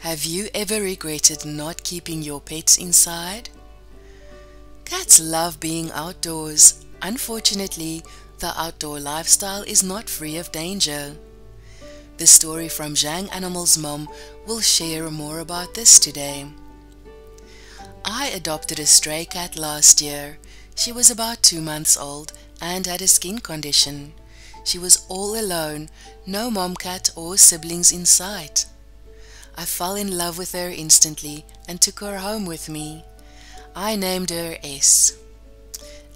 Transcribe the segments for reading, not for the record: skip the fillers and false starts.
Have you ever regretted not keeping your pets inside? Cats love being outdoors. Unfortunately, the outdoor lifestyle is not free of danger. The story from Jang Animals Mom will share more about this today. I adopted a stray cat last year. She was about 2 months old and had a skin condition. She was all alone, no momcat or siblings in sight. I fell in love with her instantly and took her home with me. I named her S.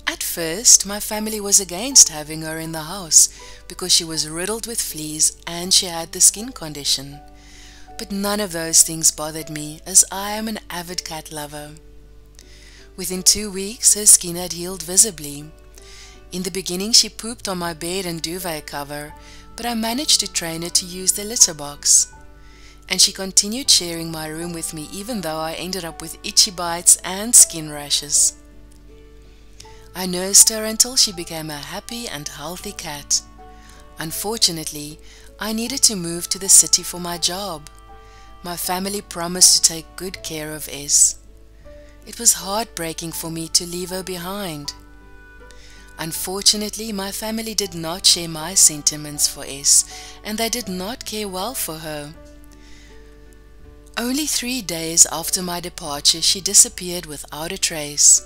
At first, my family was against having her in the house because she was riddled with fleas and she had the skin condition. But none of those things bothered me, as I am an avid cat lover. Within 2 weeks, her skin had healed visibly. In the beginning, she pooped on my bed and duvet cover, but I managed to train her to use the litter box. And she continued sharing my room with me even though I ended up with itchy bites and skin rashes. I nursed her until she became a happy and healthy cat. Unfortunately, I needed to move to the city for my job. My family promised to take good care of S. It was heartbreaking for me to leave her behind. Unfortunately, my family did not share my sentiments for S, and they did not care well for her. Only 3 days after my departure, she disappeared without a trace.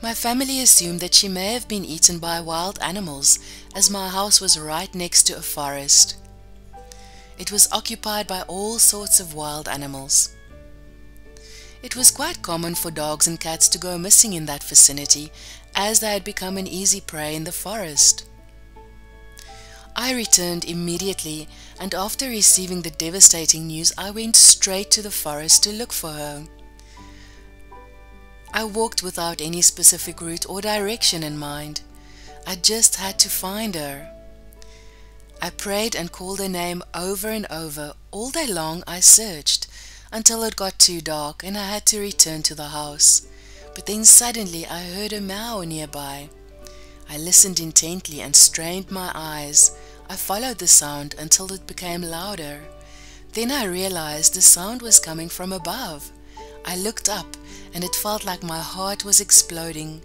My family assumed that she may have been eaten by wild animals, as my house was right next to a forest. It was occupied by all sorts of wild animals. It was quite common for dogs and cats to go missing in that vicinity, as they had become an easy prey in the forest. I returned immediately, and after receiving the devastating news, I went straight to the forest to look for her. I walked without any specific route or direction in mind. I just had to find her. I prayed and called her name over and over. All day long I searched, until it got too dark and I had to return to the house. But then suddenly I heard a meow nearby. I listened intently and strained my eyes. I followed the sound until it became louder. Then I realized the sound was coming from above. I looked up and it felt like my heart was exploding.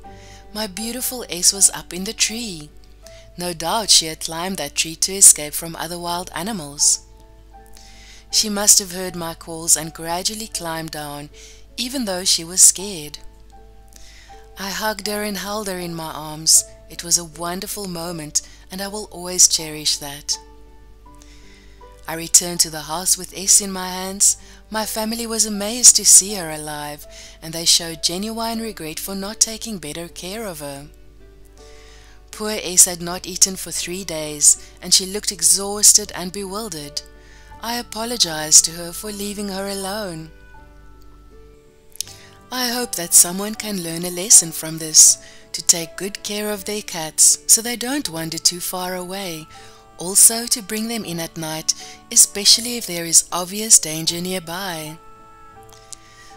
My beautiful S was up in the tree. No doubt she had climbed that tree to escape from other wild animals. She must have heard my calls and gradually climbed down, even though she was scared. I hugged her and held her in my arms. It was a wonderful moment, and I will always cherish that. I returned to the house with S in my hands. My family was amazed to see her alive, and they showed genuine regret for not taking better care of her. Poor S had not eaten for 3 days, and she looked exhausted and bewildered. I apologized to her for leaving her alone. I hope that someone can learn a lesson from this, to take good care of their cats so they don't wander too far away. Also to bring them in at night, especially if there is obvious danger nearby.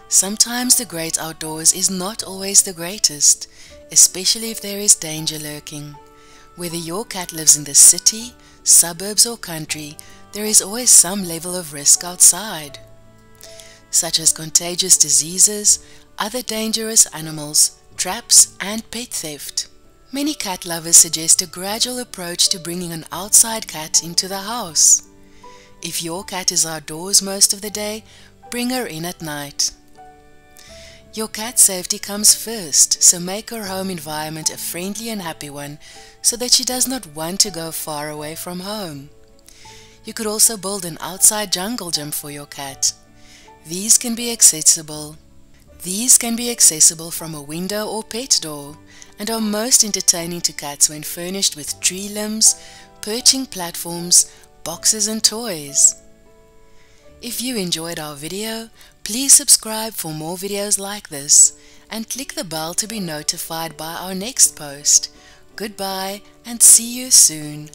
Sometimes the great outdoors is not always the greatest, especially if there is danger lurking. Whether your cat lives in the city, suburbs or country, there is always some level of risk outside, such as contagious diseases, other dangerous animals, traps and pet theft. Many cat lovers suggest a gradual approach to bringing an outside cat into the house. If your cat is outdoors most of the day, bring her in at night. Your cat's safety comes first, so make her home environment a friendly and happy one so that she does not want to go far away from home. You could also build an outside jungle gym for your cat. These can be accessible from a window or pet door, and are most entertaining to cats when furnished with tree limbs, perching platforms, boxes and toys. If you enjoyed our video, please subscribe for more videos like this and click the bell to be notified by our next post. Goodbye and see you soon.